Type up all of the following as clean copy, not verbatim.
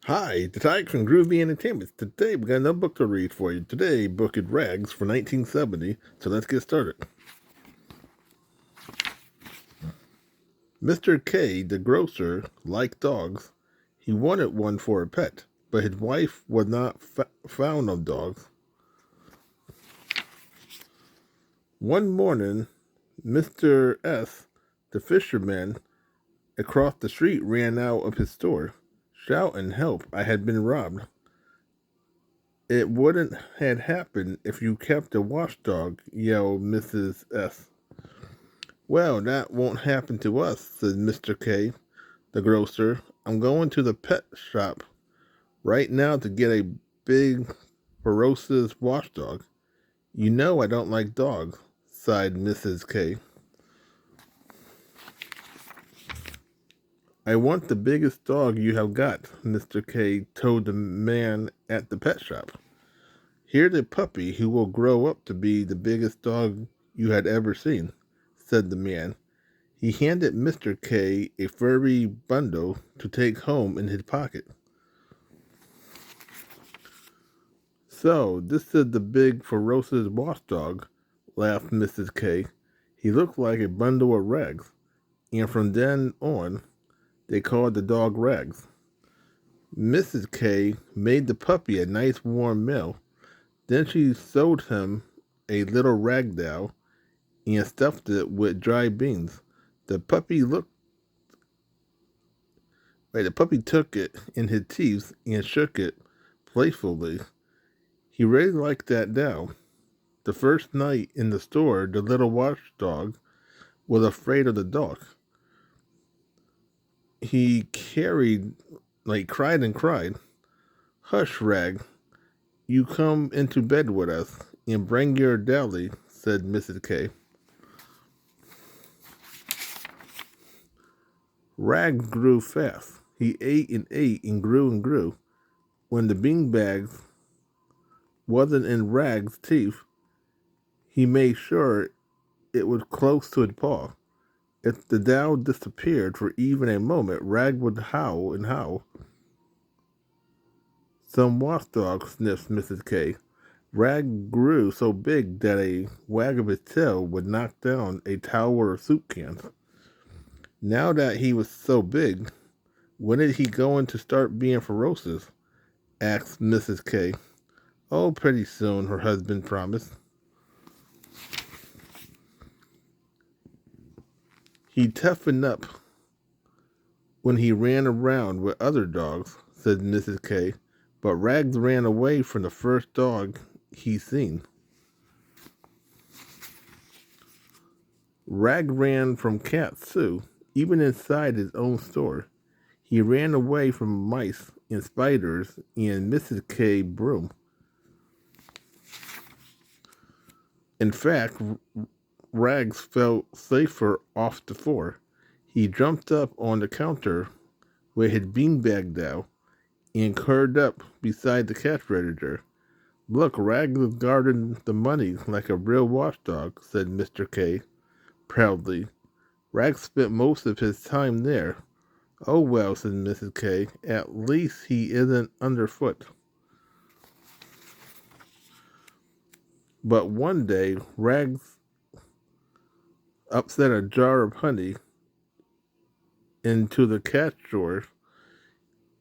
Hi, the Tyke from Groovy Entertainment. Today we got another book to read for you. Today, book is Rags for 1970, so let's get started. Mr. K, the grocer, liked dogs. He wanted one for a pet, but his wife was not fond of dogs. One morning, Mr. S, the fisherman across the street, ran out of his store, shouting, "Help, I had been robbed." "It wouldn't have happened if you kept a watchdog," yelled Mrs. S. "Well, that won't happen to us," said Mr. K, the grocer. "I'm going to the pet shop right now to get a big, ferocious watchdog. You know I don't like dogs," sighed Mrs. K. "I want the biggest dog you have got," Mr. K told the man at the pet shop. "Here's a puppy who will grow up to be the biggest dog you had ever seen," said the man. He handed Mr. K a furry bundle to take home in his pocket. "So, this is the big, ferocious watchdog," laughed Mrs. K. "He looks like a bundle of rags." And from then on, they called the dog Rags. Mrs. K made the puppy a nice warm meal. Then she sewed him a little rag doll and stuffed it with dry beans. The puppy looked The puppy took it in his teeth and shook it playfully. He really liked that doll. The first night in the store, the little watchdog was afraid of the dog. He cried and cried. "Hush, Rag, you come into bed with us and bring your dolly," said Mrs. K. Rag grew fast. He ate and grew and grew. When the beanbags wasn't in Rag's teeth, he made sure it was close to his paw. If the doll disappeared for even a moment, Rag would howl and howl. "Some watchdog," sniffed Mrs. K. Rag grew so big that a wag of his tail would knock down a tower of soup cans. Now that he was so big, when is he going to start being ferocious? Asked Mrs. K. "Oh, pretty soon," her husband promised. "He toughened up when he ran around with other dogs," said Mrs. K. But Rags ran away from the first dog he seen. Rag ran from cats too, even inside his own store. He ran away from mice and spiders and Mrs. K. broom. In fact, Rags felt safer off the floor. He jumped up on the counter with his beanbag doll and curled up beside the cash register. "Look, Rags is guarding the money like a real watchdog," said Mr. K. proudly. "Rags spent most of his time there." "Oh well," said Mrs. K. "At least he isn't underfoot." But one day, Rags upset a jar of honey into the cash drawer.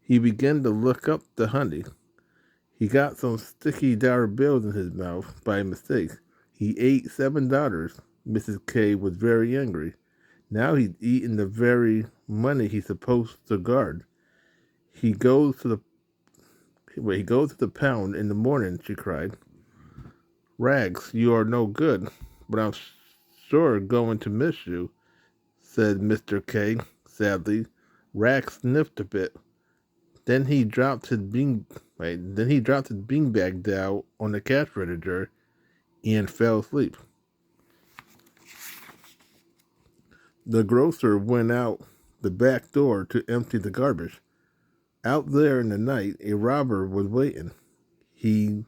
He began to look up the honey. He got some sticky dollar bills in his mouth by mistake. He ate $7. Mrs. K was very angry. Now he'd eaten the very money he's supposed to guard. He goes to the he goes to the pound in the morning," she cried. "Rags, you are no good, but I'm sure going to miss you," said Mr. K sadly. Rags sniffed a bit. Then he dropped his beanbag down on the cash register and fell asleep. The grocer went out the back door to empty the garbage. Out there in the night, a robber was waiting. He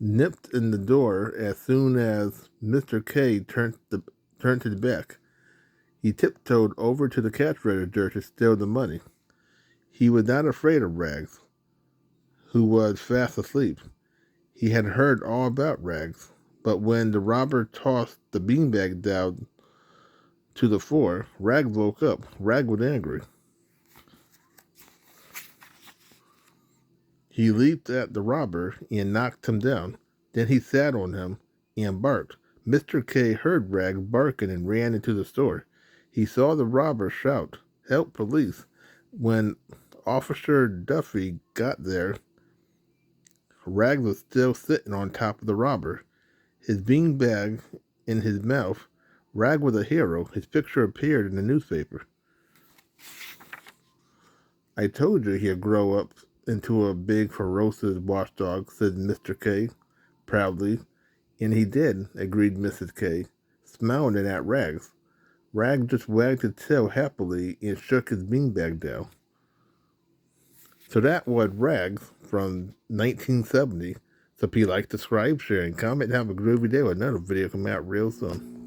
nipped in the door as soon as Mr. K turned his back. He tiptoed over to the cash register to steal the money. He was not afraid of Rags, who was fast asleep. He had heard all about Rags, but when the robber tossed the beanbag down to the floor, Rags woke up. Rags was angry. He leaped at the robber and knocked him down. Then he sat on him and barked. Mr. K heard Rags barking and ran into the store. He saw the robber shout, "Help, police!" When Officer Duffy got there, Rags was still sitting on top of the robber, his beanbag in his mouth. Rags was a hero. His picture appeared in the newspaper. "I told you he'd grow up into a big, ferocious watchdog," said Mr. K proudly. "And he did," agreed Mrs. K, smiling at Rags. Rags just wagged his tail happily and shook his beanbag down. So that was Rags from 1970. So if you like, subscribe, share, and comment, have a groovy day with another video coming out real soon.